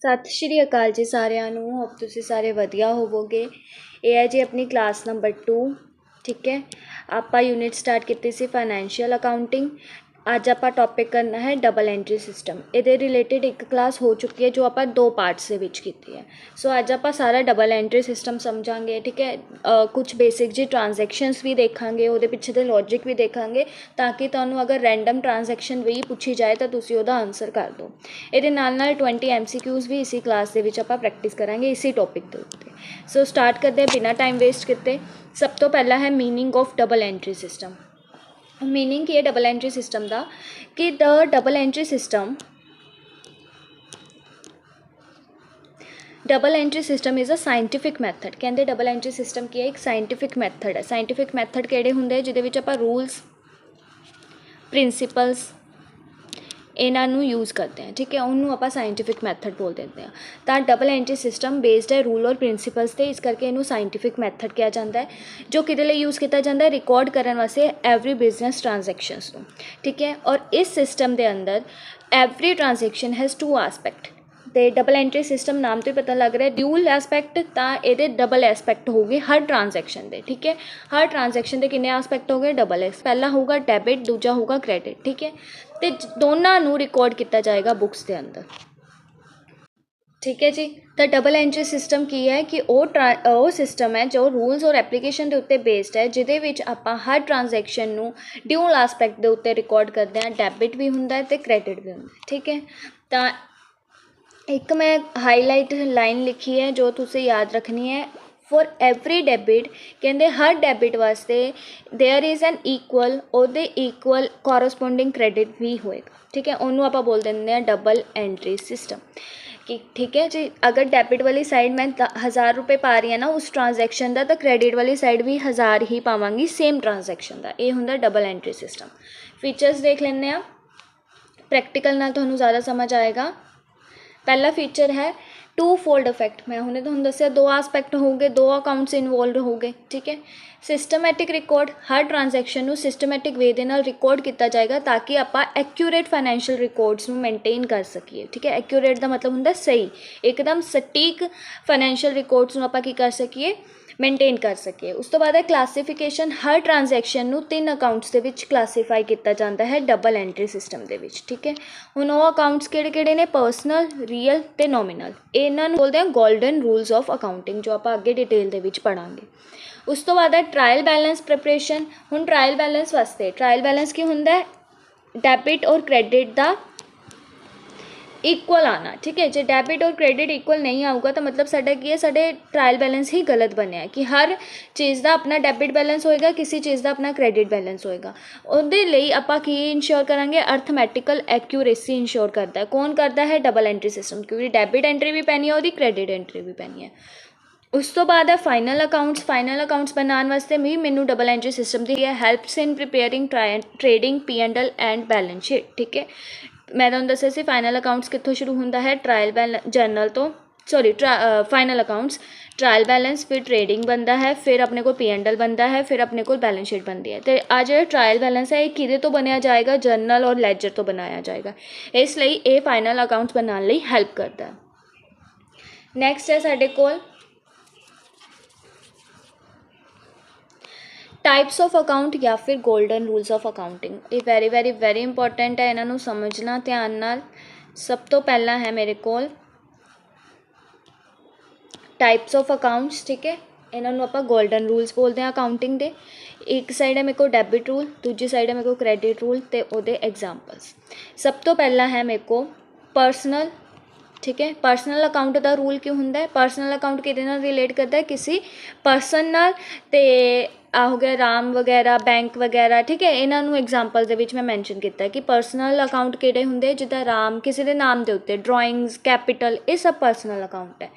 सत श्री अकाल जी सारिਆਂ ਨੂੰ। होप तुसीं सारे वधिया होवोगे। ये है जी अपनी क्लास नंबर 2। ठीक है, आपां यूनिट स्टार्ट की सी फाइनैंशियल अकाउंटिंग। अज आपां टॉपिक करना है डबल एंट्री सिस्टम। ये रिलेटिड एक क्लास हो चुकी है जो आपां 2 पार्ट्स के विच कीती है। सो अज आपां सारा डबल एंट्री सिस्टम समझांगे। ठीक है, कुछ बेसिक जी ट्रांजैक्शनस भी देखांगे, उहदे पिछे दे लॉजिक भी देखांगे, ताकि तुहानूं अगर रैंडम ट्रांजैक्शन भी पूछी जाए तो तुसीं उहदा आंसर कर दो। ये नाल 20 MCQs भी इसी क्लास के विच आपां प्रैक्टिस करांगे इसी टॉपिक के उत्ते। सो स्टार्ट करते हैं बिना टाइम वेस्ट किए। सब तो पहला है meaning of double entry system. Meaning की है डबल एंट्री सिस्टम का कि the double entry system is a scientific method. कहते डबल एंट्री सिस्टम की है एक साइंटिफिक मैथड है। साइंटिफिक मैथड किहड़े हुंदे जिहदे विच आपां रूल्स प्रिंसीपल्स इन्हों यूज़ करते हैं। ठीक है, उन्होंने आप साइंटिफिक मैथड बोल देते हैं। तो डबल एंट्री सिस्टम बेस्ड है रूल और प्रिंसीपल्स से, इस करके इन्हों साइंटिफिक मैथड किया जाता है, जो कि यूज़ किया जाता है रिकॉर्ड करने वास्ते एवरी बिजनेस ट्रांजैक्शनस को। ठीक है, और इस सिस्टम के अंदर एवरी ट्रांजैक्शन हैज़ 2 एस्पैक्ट। तो डबल एंट्री सिस्टम नाम तो ही पता लग रहा है ड्यूल एस्पैक्ट, तो ये डबल एस्पैक्ट हो गए हर ट्रांजैक्शन के। ठीक है, हर ट्रांजैक्शन के कितने एस्पैक्ट हो गए डबल एस। पहला होगा डैबिट, दूजा होगा क्रेडिट। ठीक है, तो दोनों रिकॉर्ड किया जाएगा बुक्स के अंदर। ठीक है जी, तो डबल एंट्री सिस्टम की है कि वो सिस्टम है जो रूल्स और एप्लीकेशन के उत्ते बेस्ड है, जिहदे विच आपां हर ट्रांजैक्शन नूं ड्यूल एस्पैक्ट के उत्ते रिकॉर्ड करते हैं। डैबिट भी हुंदा है तो क्रेडिट भी हुंदा है। ठीक है, तो एक मैं हाईलाइट लाइन लिखी है जो तुसें याद रखनी है। फॉर एवरी डेबिट, कहते हर डेबिट वास्ते देयर इज़ एन इक्वल और दे इक्वल कॉरस्पोंडिंग क्रेडिट भी होएगा। ठीक है, उन्होंने आप बोल देंगे हैं डबल एंट्री सिस्टम कि ठीक है जी, अगर डेबिट वाली साइड मैं 1000 रुपये पा रही है ना उस ट्रांजैक्शन का, तो क्रेडिट वाली साइड भी 1000 ही पावांगी सेम ट्रांजैक्शन का। ये होंदा डबल एंट्री सिस्टम। फीचर्स देख लेने आ, प्रैक्टिकल नाल तुहानूं ज़्यादा समझ आएगा। पहला फीचर है 2 फोल्ड इफैक्ट। मैं हमने तुहानूं दस्सिया 2 एस्पैक्ट हो गए, 2 अकाउंट्स इनवॉल्व हो गए। ठीक है, सिस्टमैटिक रिकॉर्ड, हर ट्रांजैक्शन सिस्टमैटिक वे दे नाल रिकॉर्ड किया जाएगा ताकि आप एक्यूरेट फाइनैंशियल रिकॉर्ड्स मेनटेन कर सकीए। ठीक है, एक्यूरेट का मतलब होंदा सही, एकदम सटीक फाइनैंशियल रिकॉर्ड्स आप कर सकीए, मेनटेन कर सके। उस तो बाद है क्लासीफिकेशन। हर ट्रांजैक्शन नूं 3 अकाउंट्स के विच क्लासीफाई किया जाता है डबल एंट्री सिस्टम के विच। ठीक है, हुण वो अकाउंट्स किहड़े ने, पर्सनल, रियल ते नॉमिनल। इन्हां नूं बोलते हैं गोल्डन रूल्स ऑफ अकाउंटिंग, जो आप अगे डिटेल दे विच पढ़ांगे। उस तो बाद है ट्रायल बैलेंस प्रिपरेशन। हुण ट्रायल बैलेंस वास्ते ट्रायल बैलेंस की हुंदा है डेबिट और क्रेडिट का इक्वल आना। ठीक है, जो डेबिट और क्रेडिट इक्वल नहीं आऊगा तो मतलब साडा की है, साडे ट्रायल बैलेंस ही गलत बनया है कि हर चीज़ का अपना डेबिट बैलेंस होएगा, किसी चीज़ का अपना क्रेडिट बैलेंस होएगा। उहदे लई आपां की इंश्योर करांगे, अर्थमैटिकल एक्यूरेसी इंश्योर करता है। कौन करता है? डबल एंट्री सिस्टम, क्योंकि डेबिट एंट्री भी पैनी है और क्रेडिट एंट्री भी पैनी है। उस तो बाद है फाइनल अकाउंट्स। फाइनल अकाउंट्स बनाने वास्ते भी मैनू डबल एंट्री सिस्टम दी है helps in preparing trading P&L and balance sheet. ठीक है, मैं तुहानूं दस्सिया सी फाइनल अकाउंट्स कित्थों शुरू होंदा है, ट्रायल बैलेंस जर्नल तो, sorry final accounts, trial balance, फिर ट्रेडिंग बनता है, फिर अपने को P&L बनता है, फिर अपने को बैलेंस शीट बनती है। तो आ जो ट्रायल बैलेंस है ये किहदे तो बनया जाएगा, जर्नल और लैजर तो बनाया जाएगा, इसलिए ये फाइनल अकाउंट्स बनाने लई हैल्प करता है। नैक्सट है साडे कोल टाइप्स ऑफ अकाउंट या फिर गोल्डन रूल्स ऑफ अकाउंटिंग। ये वेरी इंपॉर्टेंट है, इन्हों समझना ध्यान नाल। सब तो पहला है मेरे को टाइप्स ऑफ अकाउंट्स। ठीक है, इन्हों आप गोल्डन रूल्स बोलते हैं अकाउंटिंग के। एक साइड है मेरे को डेबिट रूल, दूजी साइड है मेरे को क्रेडिट रूल, तो वो एग्जाम्पल्स। सब तो पहला है मेरे को पर्सनल। ठीक है, पर्सनल अकाउंट का रूल क्यों होंदा है? पर्सनल अकाउंट किहदे नाल रिलेट करता है, किसी पर्सन नाल। ते आ हो गया राम वगैरह, बैंक वगैरह। ठीक है, इन्हों एग्जाम्पल दे विच मैं मैंशन किया है कि पर्सनल अकाउंट किहड़े हुंदे, जिद्दां राम किसी के नाम के उत्ते, ड्राइंग्स, कैपिटल, ये सब पर्सनल अकाउंट है।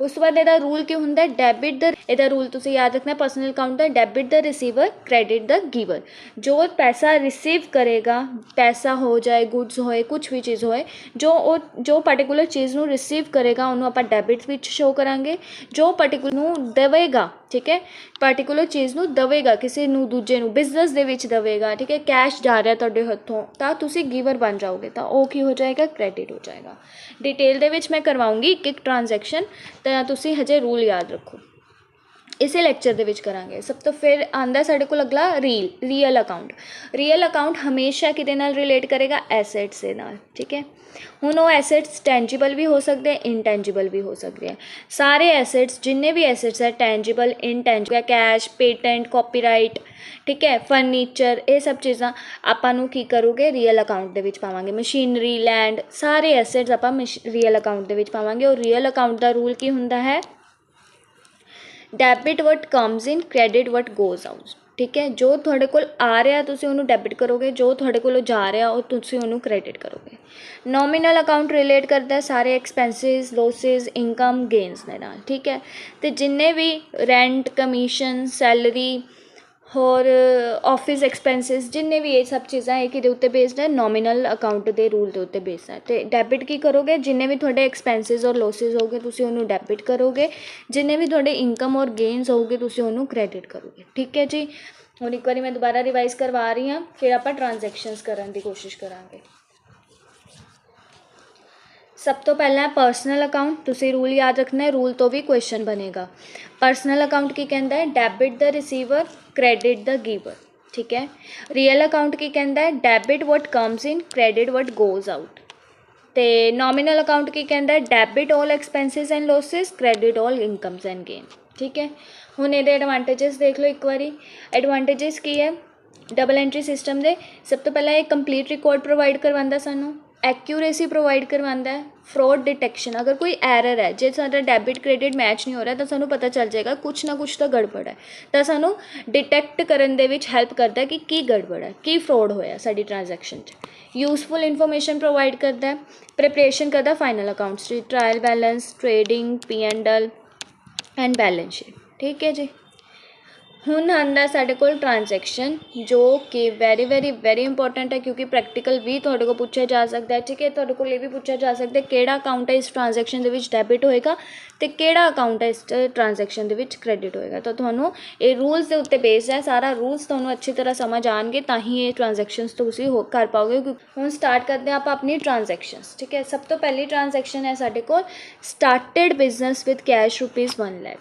उस तो बाद इहदा रूल क्यों होंदा है, डेबिट द, इहदा रूल तुसीं याद रखना पर्सनल अकाउंट का, debit the receiver, credit the giver. जो पैसा रिसीव करेगा, पैसा हो जाए, गुड्स होए, कुछ भी चीज़ होए, जो पर्टिकुलर चीज़ नूं रिसीव करेगा उन्होंने आप डेबिट विच शो करांगे, जो पर्टिकुलर नूं देवेगा ठीक है, पार्टिकुलर चीज़ ਨੂੰ ਦੇਵੇਗਾ ਕਿਸੇ ਨੂੰ ਦੂਜੇ ਨੂੰ ਬਿਜ਼ਨਸ ਦੇ ਵਿੱਚ ਦੇਵੇਗਾ, ਠੀਕ ਹੈ, ਕੈਸ਼ ਜਾ ਰਿਹਾ ਤੁਹਾਡੇ ਹੱਥੋਂ ਤਾਂ ਤੁਸੀਂ ਗਿਵਰ ਬਣ ਜਾਓਗੇ, ਤਾਂ ਉਹ ਕੀ ਹੋ ਜਾਏਗਾ, ਕ੍ਰੈਡਿਟ ਹੋ ਜਾਏਗਾ। डिटेल ਦੇ ਵਿੱਚ ਮੈਂ ਕਰਵਾਉਂਗੀ ਇੱਕ ਇੱਕ ਟ੍ਰਾਂਜੈਕਸ਼ਨ, ਤਾਂ ਤੁਸੀਂ ਹਜੇ ਰੂਲ ਯਾਦ ਰੱਖੋ। इसे लैक्चर ਦੇ ਵਿੱਚ ਕਰਾਂਗੇ। ਸਭ ਤੋਂ ਫਿਰ ਆਉਂਦਾ ਸਾਡੇ ਕੋਲ ਅਗਲਾ ਰੀਅਲ ਅਕਾਊਂਟ। ਰੀਅਲ ਅਕਾਊਂਟ ਹਮੇਸ਼ਾ ਕਿਹਦੇ ਨਾਲ ਰਿਲੇਟ ਕਰੇਗਾ, ਐਸੈਟਸ ਦੇ ਨਾਲ, ਠੀਕ ਹੈ। ਹੁਣ ਉਹ ਐਸੈਟਸ ਟੈਂਜੀਬਲ ਵੀ ਹੋ ਸਕਦੇ ਆ, ਇਨਟੈਂਜੀਬਲ ਵੀ ਹੋ ਸਕਦੇ ਆ। ਸਾਰੇ ਐਸੈਟਸ ਜਿੰਨੇ ਵੀ ਐਸੈਟਸ ਹੈ ਟੈਂਜੀਬਲ, ਇਨਟੈਂਜੀਬਲ, ਕੈਸ਼, ਪੇਟੈਂਟ, ਕਾਪੀਰਾਈਟ, ਠੀਕ ਹੈ, ਫਰਨੀਚਰ, ਇਹ ਸਭ ਚੀਜ਼ਾਂ ਆਪਾਂ ਨੂੰ ਕੀ ਕਰੋਗੇ, ਰੀਅਲ ਅਕਾਊਂਟ ਦੇ ਵਿੱਚ ਪਾਵਾਂਗੇ। ਮਸ਼ੀਨਰੀ, ਲੈਂਡ, ਸਾਰੇ ਐਸੈਟਸ ਆਪਾਂ ਰੀਅਲ ਅਕਾਊਂਟ ਦੇ ਵਿੱਚ ਪਾਵਾਂਗੇ। ਔਰ ਰੀਅਲ ਅਕਾਊਂਟ ਦਾ ਰੂਲ ਕੀ ਹੁੰਦਾ ਹੈ, debit what comes in, credit what goes out, ਠੀਕ ਹੈ। ਜੋ ਤੁਹਾਡੇ ਕੋਲ ਆ ਰਿਹਾ ਤੁਸੀਂ ਉਹਨੂੰ ਡੈਬਿਟ ਕਰੋਗੇ, ਜੋ ਤੁਹਾਡੇ ਕੋਲੋਂ ਜਾ ਰਿਹਾ ਉਹ ਤੁਸੀਂ ਉਹਨੂੰ ਕ੍ਰੈਡਿਟ ਕਰੋਗੇ। ਨੋਮੀਨਲ ਅਕਾਊਂਟ ਰਿਲੇਟ ਕਰਦਾ ਸਾਰੇ ਐਕਸਪੈਂਸਿਸ, ਲੋਸਿਸ, ਇਨਕਮ, ਗੇਨਸ ਦੇ ਨਾਲ, ਠੀਕ ਹੈ। ਅਤੇ ਜਿੰਨੇ ਵੀ ਰੈਂਟ, ਕਮਿਸ਼ਨ, ਸੈਲਰੀ, ਹੋਰ ਆਫਿਸ ਐਕਸਪੈਂਸਿਸ, ਜਿੰਨੇ ਵੀ ਇਹ ਸਭ ਚੀਜ਼ਾਂ ਇਹ ਕਿਹਦੇ ਉੱਤੇ ਬੇਸਡ ਹੈ, ਨੋਮੀਨਲ ਅਕਾਊਂਟ ਦੇ ਰੂਲ ਦੇ ਉੱਤੇ ਬੇਸਡ ਹੈ। ਅਤੇ ਡੈਬਿਟ ਕੀ ਕਰੋਗੇ, ਜਿੰਨੇ ਵੀ ਤੁਹਾਡੇ ਐਕਸਪੈਂਸਿਸ ਔਰ ਲੋਸਿਸ ਹੋਗੇ ਤੁਸੀਂ ਉਹਨੂੰ ਡੈਬਿਟ ਕਰੋਗੇ, ਜਿੰਨੇ ਵੀ ਤੁਹਾਡੇ ਇਨਕਮ ਔਰ ਗੇਨਸ ਹੋਗੇ ਤੁਸੀਂ ਉਹਨੂੰ ਕ੍ਰੈਡਿਟ ਕਰੋਗੇ, ਠੀਕ ਹੈ ਜੀ। ਹੁਣ ਇੱਕ ਵਾਰੀ ਮੈਂ ਦੁਬਾਰਾ ਰਿਵਾਈਜ਼ ਕਰਵਾ ਰਹੀ ਹਾਂ, ਫਿਰ ਆਪਾਂ ਟ੍ਰਾਂਜੈਕਸ਼ਨਸ ਕਰਨ ਦੀ ਕੋਸ਼ਿਸ਼ ਕਰਾਂਗੇ। ਸਭ ਤੋਂ ਪਹਿਲਾਂ ਪਰਸਨਲ ਅਕਾਊਂਟ, ਤੁਸੀਂ ਰੂਲ ਯਾਦ ਰੱਖਣਾ ਹੈ, ਰੂਲ ਤੋਂ ਵੀ ਕੁਐਸਚਨ ਬਣੇਗਾ। ਪਰਸਨਲ ਅਕਾਊਂਟ ਕੀ ਕਹਿੰਦਾ ਹੈ, ਡੈਬਿਟ ਦਾ ਰਿਸੀਵਰ, ਕ੍ਰੈਡਿਟ ਦਾ ਗਿਵਰ, ਠੀਕ ਹੈ। ਰੀਅਲ ਅਕਾਊਂਟ ਕੀ ਕਹਿੰਦਾ ਹੈ, debit what comes in, credit what goes out. ਅਤੇ ਨੋਮੀਨਲ ਅਕਾਊਂਟ ਕੀ ਕਹਿੰਦਾ ਹੈ, debit all expenses and losses, credit all incomes and gain, ਠੀਕ ਹੈ। ਹੁਣ ਇਹਦੇ ਐਡਵਾਂਟੇਜਸ ਦੇਖ ਲਓ ਇੱਕ ਵਾਰੀ। ਐਡਵਾਂਟੇਜਸ ਕੀ ਹੈ ਡਬਲ ਐਂਟਰੀ ਸਿਸਟਮ ਦੇ, ਸਭ ਤੋਂ ਪਹਿਲਾਂ ਇਹ ਕੰਪਲੀਟ ਰਿਕਾਰਡ ਪ੍ਰੋਵਾਈਡ ਕਰਵਾਉਂਦਾ ਸਾਨੂੰ, ਐਕਿਊਰੇਸੀ ਪ੍ਰੋਵਾਈਡ ਕਰਵਾਉਂਦਾ ਹੈ, ਫਰੋਡ ਡਿਟੈਕਸ਼ਨ, ਅਗਰ ਕੋਈ ਐਰਰ ਹੈ, ਜੇ ਸਾਡਾ ਡੈਬਿਟ ਕ੍ਰੈਡਿਟ ਮੈਚ ਨਹੀਂ ਹੋ ਰਿਹਾ ਤਾਂ ਸਾਨੂੰ ਪਤਾ ਚੱਲ ਜਾਏਗਾ ਕੁਛ ਨਾ ਕੁਛ ਤਾਂ ਗੜਬੜ ਹੈ, ਤਾਂ ਸਾਨੂੰ ਡਿਟੈਕਟ ਕਰਨ ਦੇ ਵਿੱਚ ਹੈਲਪ ਕਰਦਾ ਕਿ ਕੀ ਗੜਬੜ ਹੈ, ਕੀ ਫਰੋਡ ਹੋਇਆ ਸਾਡੀ ਟ੍ਰਾਂਜੈਕਸ਼ਨ 'ਚ। ਯੂਜ਼ਫੁਲ ਇਨਫੋਰਮੇਸ਼ਨ ਪ੍ਰੋਵਾਈਡ ਕਰਦਾ ਹੈ, ਪ੍ਰੈਪਰੇਸ਼ਨ ਕਰਦਾ final accounts the, trial balance, trading, P&L and balance sheet, ਠੀਕ ਹੈ ਜੀ। ਹੁਣ ਆਉਂਦਾ ਸਾਡੇ ਕੋਲ ਟ੍ਰਾਂਜੈਕਸ਼ਨ, ਜੋ ਕਿ ਵੈਰੀ ਇੰਪੋਰਟੈਂਟ ਹੈ, ਕਿਉਂਕਿ ਪ੍ਰੈਕਟੀਕਲ ਵੀ ਤੁਹਾਡੇ ਕੋਲ ਪੁੱਛਿਆ ਜਾ ਸਕਦਾ ਹੈ, ਠੀਕ ਹੈ। ਤੁਹਾਡੇ ਕੋਲ ਇਹ ਵੀ ਪੁੱਛਿਆ ਜਾ ਸਕਦਾ ਕਿਹੜਾ ਅਕਾਊਂਟ ਹੈ ਇਸ ਟ੍ਰਾਂਜੈਕਸ਼ਨ ਦੇ ਵਿੱਚ ਡੈਬਿਟ ਹੋਏਗਾ ਅਤੇ ਕਿਹੜਾ ਅਕਾਊਂਟ ਹੈ ਇਸ ਟ੍ਰਾਂਜੈਕਸ਼ਨ ਦੇ ਵਿੱਚ ਕ੍ਰੈਡਿਟ ਹੋਏਗਾ। ਤਾਂ ਤੁਹਾਨੂੰ ਇਹ ਰੂਲਸ ਦੇ ਉੱਤੇ ਬੇਸਡ ਹੈ, ਸਾਰਾ ਰੂਲਸ ਤੁਹਾਨੂੰ ਅੱਛੀ ਤਰ੍ਹਾਂ ਸਮਝ ਆਉਣਗੇ ਤਾਂ ਹੀ ਇਹ ਟ੍ਰਾਂਜੈਕਸ਼ਨਸ ਤੁਸੀਂ ਕਰ ਪਾਓਗੇ। ਹੁਣ ਸਟਾਰਟ ਕਰਦੇ ਹਾਂ ਆਪਾਂ ਆਪਣੀ ਟ੍ਰਾਂਜੈਕਸ਼ਨਸ, ਠੀਕ ਹੈ। ਸਭ ਤੋਂ ਪਹਿਲੀ ਟ੍ਰਾਂਜੈਕਸ਼ਨ ਹੈ ਸਾਡੇ ਕੋਲ, started business with cash ₹1 lakh.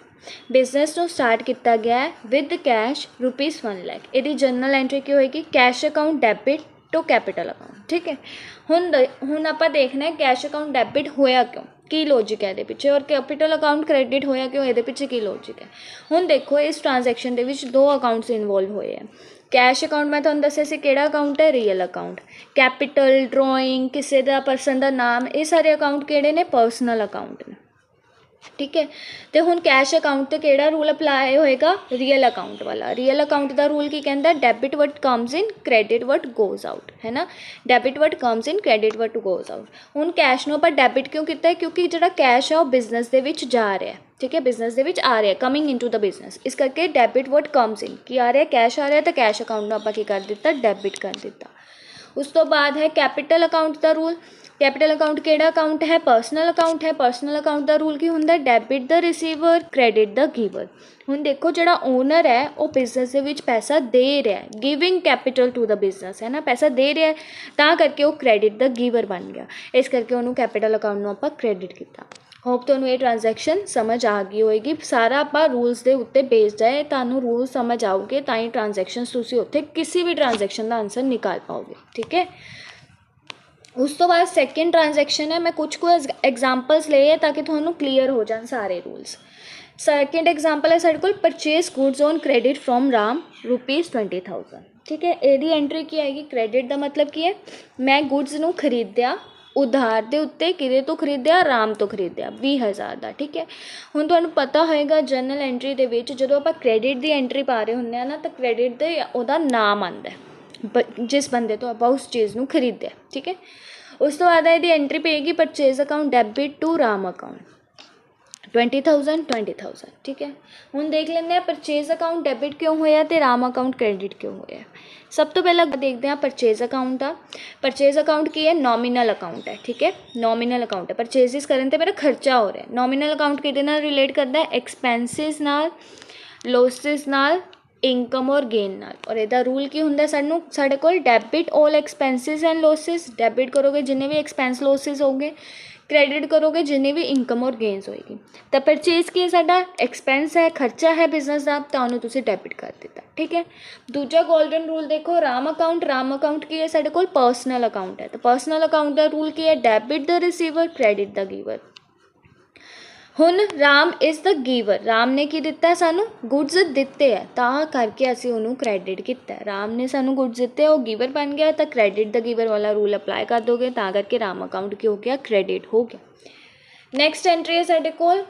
Business ਨੂੰ ਸਟਾਰਟ ਕੀਤਾ ਗਿਆ ਹੈ ਵਿਦ ਕੈਸ਼ ₹1 ਲੱਖ। ਇਹਦੀ ਜਨਰਲ ਐਂਟਰੀ ਕੀ ਹੋਏਗੀ, cash account debit to capital account, ਠੀਕ ਹੈ। ਹੁਣ ਆਪਾਂ ਦੇਖਣਾ ਹੈ ਕੈਸ਼ ਅਕਾਊਂਟ ਡੈਬਿਟ ਹੋਇਆ ਕਿਉਂ, ਕੀ ਲੌਜਿਕ ਹੈ ਇਹਦੇ ਪਿੱਛੇ, ਔਰ ਕੈਪੀਟਲ ਅਕਾਊਂਟ ਕ੍ਰੈਡਿਟ ਹੋਇਆ ਕਿਉਂ, ਇਹਦੇ ਪਿੱਛੇ ਕੀ ਲੌਜਿਕ ਹੈ। ਹੁਣ ਦੇਖੋ ਇਸ ਟ੍ਰਾਂਜੈਕਸ਼ਨ ਦੇ ਵਿੱਚ 2 ਅਕਾਊਂਟਸ ਇਨਵੋਲਵ ਹੋਏ ਹੈ। ਕੈਸ਼ ਅਕਾਊਂਟ ਮੈਂ ਤੁਹਾਨੂੰ ਦੱਸਿਆ ਸੀ ਕਿਹੜਾ ਅਕਾਊਂਟ ਹੈ, ਰੀਅਲ ਅਕਾਊਂਟ। ਕੈਪੀਟਲ, ਡਰਾਇੰਗ, ਕਿਸੇ ਦਾ ਪਰਸਨ ਦਾ ਨਾਮ, ਇਹ ਸਾਰੇ ਅਕਾਊਂਟ ਕਿਹੜੇ ਨੇ, ਪਰਸਨਲ ਅਕਾਊਂਟ ਨੇ, ਠੀਕ ਹੈ। ਅਤੇ ਹੁਣ ਕੈਸ਼ ਅਕਾਊਂਟ 'ਤੇ ਕਿਹੜਾ ਰੂਲ ਅਪਲਾਈ ਹੋਏਗਾ, ਰੀਅਲ ਅਕਾਊਂਟ ਵਾਲਾ। ਰੀਅਲ ਅਕਾਊਂਟ ਦਾ ਰੂਲ ਕੀ ਕਹਿੰਦਾ, debit what comes in, credit what goes out, ਹੈ ਨਾ। Debit what comes in, credit what goes out. ਹੁਣ ਕੈਸ਼ ਨੂੰ ਆਪਾਂ ਡੈਬਿਟ ਕਿਉਂ ਕੀਤਾ ਹੈ, ਕਿਉਂਕਿ ਜਿਹੜਾ ਕੈਸ਼ ਹੈ ਉਹ ਬਿਜ਼ਨਸ ਦੇ ਵਿੱਚ ਜਾ ਰਿਹਾ, ਠੀਕ ਹੈ, ਬਿਜ਼ਨਸ ਦੇ ਵਿੱਚ ਆ ਰਿਹਾ, coming in to the business, ਇਸ ਕਰਕੇ ਡੈਬਿਟ ਵਟ ਕਮਸ ਇਨ ਕੀ ਆ ਰਿਹਾ, ਕੈਸ਼ ਆ ਰਿਹਾ, ਤਾਂ ਕੈਸ਼ ਅਕਾਊਂਟ ਨੂੰ ਆਪਾਂ ਕੀ ਕਰ ਦਿੱਤਾ, ਡੈਬਿਟ ਕਰ ਦਿੱਤਾ। ਉਸ ਤੋਂ ਬਾਅਦ ਹੈ ਕੈਪੀਟਲ ਅਕਾਊਂਟ ਦਾ ਰੂਲ। ਕੈਪੀਟਲ ਅਕਾਊਂਟ ਕਿਹੜਾ ਅਕਾਊਂਟ ਹੈ, ਪਰਸਨਲ ਅਕਾਊਂਟ ਹੈ। ਪਰਸਨਲ ਅਕਾਊਂਟ ਦਾ ਰੂਲ ਕੀ ਹੁੰਦਾ, ਡੈਬਿਟ ਦਾ ਰਿਸੀਵਰ, ਕ੍ਰੈਡਿਟ ਦਾ ਗਿਵਰ। ਹੁਣ ਦੇਖੋ ਜਿਹੜਾ ਓਨਰ ਹੈ ਉਹ ਬਿਜ਼ਨਸ ਦੇ ਵਿੱਚ ਪੈਸਾ ਦੇ ਰਿਹਾ, giving capital to the business, ਹੈ ਨਾ, ਪੈਸਾ ਦੇ ਰਿਹਾ, ਤਾਂ ਕਰਕੇ ਉਹ ਕ੍ਰੈਡਿਟ ਦਾ ਗਿਵਰ ਬਣ ਗਿਆ, ਇਸ ਕਰਕੇ ਉਹਨੂੰ ਕੈਪੀਟਲ ਅਕਾਊਂਟ ਨੂੰ ਆਪਾਂ ਕ੍ਰੈਡਿਟ ਕੀਤਾ। ਹੋਪ ਤੁਹਾਨੂੰ ਇਹ ਟ੍ਰਾਂਜੈਕਸ਼ਨ ਸਮਝ ਆ ਗਈ ਹੋਏਗੀ। ਸਾਰਾ ਆਪਾਂ ਰੂਲਸ ਦੇ ਉੱਤੇ ਬੇਸਡ ਹੈ, ਤੁਹਾਨੂੰ ਰੂਲ ਸਮਝ ਆਊਗੇ ਤਾਂ ਹੀ ਟ੍ਰਾਂਜੈਕਸ਼ਨਸ ਤੁਸੀਂ ਉੱਥੇ ਕਿਸੇ ਵੀ ਟ੍ਰਾਂਜੈਕਸ਼ਨ ਦਾ ਆਨਸਰ ਨਿਕਾਲ ਪਾਓਗੇ, ਠੀਕ ਹੈ। ਉਸ ਤੋਂ ਬਾਅਦ ਸੈਕਿੰਡ ਟ੍ਰਾਂਜੈਕਸ਼ਨ ਹੈ, ਮੈਂ ਕੁਝ ਐਗਜ਼ਾਮਪਲਸ ਲਏ ਹੈ ਤਾਂ ਕਿ ਤੁਹਾਨੂੰ ਕਲੀਅਰ ਹੋ ਜਾਣ ਸਾਰੇ ਰੂਲਸ। ਸੈਕਿੰਡ ਐਗਜ਼ਾਮਪਲ ਹੈ ਸਾਡੇ ਕੋਲ, purchase goods on credit from Ram ₹20,000, ਠੀਕ ਹੈ। ਇਹਦੀ ਐਂਟਰੀ ਕੀ ਆਏਗੀ, ਕ੍ਰੈਡਿਟ ਦਾ ਮਤਲਬ ਕੀ ਹੈ, ਮੈਂ ਗੁਡਸ ਨੂੰ ਖਰੀਦਿਆ ਉਧਾਰ ਦੇ ਉੱਤੇ, ਕਿਹਦੇ ਤੋਂ ਖਰੀਦਿਆ, ਰਾਮ ਤੋਂ ਖਰੀਦਿਆ 20,000 ਦਾ, ਠੀਕ ਹੈ। ਹੁਣ ਤੁਹਾਨੂੰ ਪਤਾ ਹੋਏਗਾ ਜਰਨਲ ਐਂਟਰੀ ਦੇ ਵਿੱਚ ਜਦੋਂ ਆਪਾਂ ਕ੍ਰੈਡਿਟ ਦੀ ਐਂਟਰੀ ਪਾ ਰਹੇ ਹੁੰਦੇ ਹਾਂ ਨਾ, ਤਾਂ ਕ੍ਰੈਡਿਟ ਦੇ ਉਹਦਾ ਨਾਮ ਆਉਂਦਾ ਜਿਸ ਬੰਦੇ ਤੋਂ ਆਪਾਂ ਉਸ ਚੀਜ਼ ਨੂੰ ਖਰੀਦਿਆ, ਠੀਕ ਹੈ। ਉਸ ਤੋਂ ਬਾਅਦ ਇਹਦੀ ਐਂਟਰੀ ਪਏਗੀ purchase account debit to Ram account 20,000, ਠੀਕ ਹੈ। ਹੁਣ ਦੇਖ ਲੈਂਦੇ ਹਾਂ ਪਰਚੇਜ਼ ਅਕਾਊਂਟ ਡੈਬਿਟ ਕਿਉਂ ਹੋਇਆ ਅਤੇ ਰਾਮ ਅਕਾਊਂਟ ਕ੍ਰੈਡਿਟ ਕਿਉਂ ਹੋਇਆ। ਸਭ ਤੋਂ ਪਹਿਲਾਂ ਦੇਖਦੇ ਹਾਂ ਪਰਚੇਜ਼ ਅਕਾਊਂਟ ਦਾ। ਪਰਚੇਜ਼ ਅਕਾਊਂਟ ਕੀ ਹੈ, ਨੋਮੀਨਲ ਅਕਾਊਂਟ ਹੈ, ਠੀਕ ਹੈ। ਨੋਮੀਨਲ ਅਕਾਊਂਟ ਹੈ, ਪਰਚੇਜ਼ਿਸ ਕਰਨ 'ਤੇ ਮੇਰਾ ਖਰਚਾ ਹੋ ਰਿਹਾ। ਨੋਮੀਨਲ ਅਕਾਊਂਟ ਕਿਹਦੇ ਨਾਲ ਰਿਲੇਟ ਕਰਦਾ, ਐਕਸਪੈਂਸਿਸ ਨਾਲ, ਲੋਸਿਸ ਨਾਲ, ਇਨਕਮ ਔਰ ਗੇਨ ਨਾਲ। ਔਰ ਇਹਦਾ ਰੂਲ ਕੀ ਹੁੰਦਾ ਸਾਨੂੰ, ਸਾਡੇ ਕੋਲ debit all expenses and losses, debit ਕਰੋਗੇ ਜਿੰਨੇ ਵੀ ਐਕਸਪੈਂਸ ਲੋਸਿਸ ਹੋਗੇ, ਕ੍ਰੈਡਿਟ ਕਰੋਗੇ ਜਿੰਨੀ ਵੀ ਇਨਕਮ ਔਰ ਗੇਨਸ ਹੋਏਗੀ। ਤਾਂ ਪਰਚੇਜ਼ ਕੀ ਹੈ ਸਾਡਾ, ਐਕਸਪੈਂਸ ਹੈ, ਖਰਚਾ ਹੈ ਬਿਜ਼ਨਸ ਦਾ, ਤਾਂ ਉਹਨੂੰ ਤੁਸੀਂ ਡੈਬਿਟ ਕਰ ਦਿੱਤਾ, ਠੀਕ ਹੈ। ਦੂਜਾ ਗੋਲਡਨ ਰੂਲ ਦੇਖੋ, ਰਾਮ ਅਕਾਊਂਟ। ਰਾਮ ਅਕਾਊਂਟ ਕੀ ਹੈ ਸਾਡੇ ਕੋਲ, ਪਰਸਨਲ ਅਕਾਊਂਟ ਹੈ। ਤਾਂ ਪਰਸਨਲ ਅਕਾਊਂਟ ਦਾ ਰੂਲ ਕੀ ਹੈ, ਡੈਬਿਟ ਦਾ ਰਿਸੀਵਰ, ਕ੍ਰੈਡਿਟ ਦਾ ਗਿਵਰ। ਹੁਣ Ram is the giver, Ram ਨੇ ਕੀ ਦਿੱਤਾ ਸਾਨੂੰ, ਗੁੱਡਸ ਦਿੱਤੇ ਹੈ, ਤਾਂ ਕਰਕੇ ਅਸੀਂ ਉਹਨੂੰ ਕ੍ਰੈਡਿਟ ਕੀਤਾ। ਰਾਮ ਨੇ ਸਾਨੂੰ ਗੁੱਡਸ ਦਿੱਤੇ, ਉਹ ਗਿਵਰ ਬਣ ਗਿਆ, ਤਾਂ ਕ੍ਰੈਡਿਟ ਦਾ ਗਿਵਰ ਵਾਲਾ ਰੂਲ ਅਪਲਾਈ ਕਰ ਦੋਗੇ, ਤਾਂ ਕਰਕੇ ਰਾਮ ਅਕਾਊਂਟ ਕੀ ਹੋ ਗਿਆ, ਕ੍ਰੈਡਿਟ ਹੋ ਗਿਆ। ਨੈਕਸਟ ਐਂਟਰੀ ਹੈ ਸਾਡੇ ਕੋਲ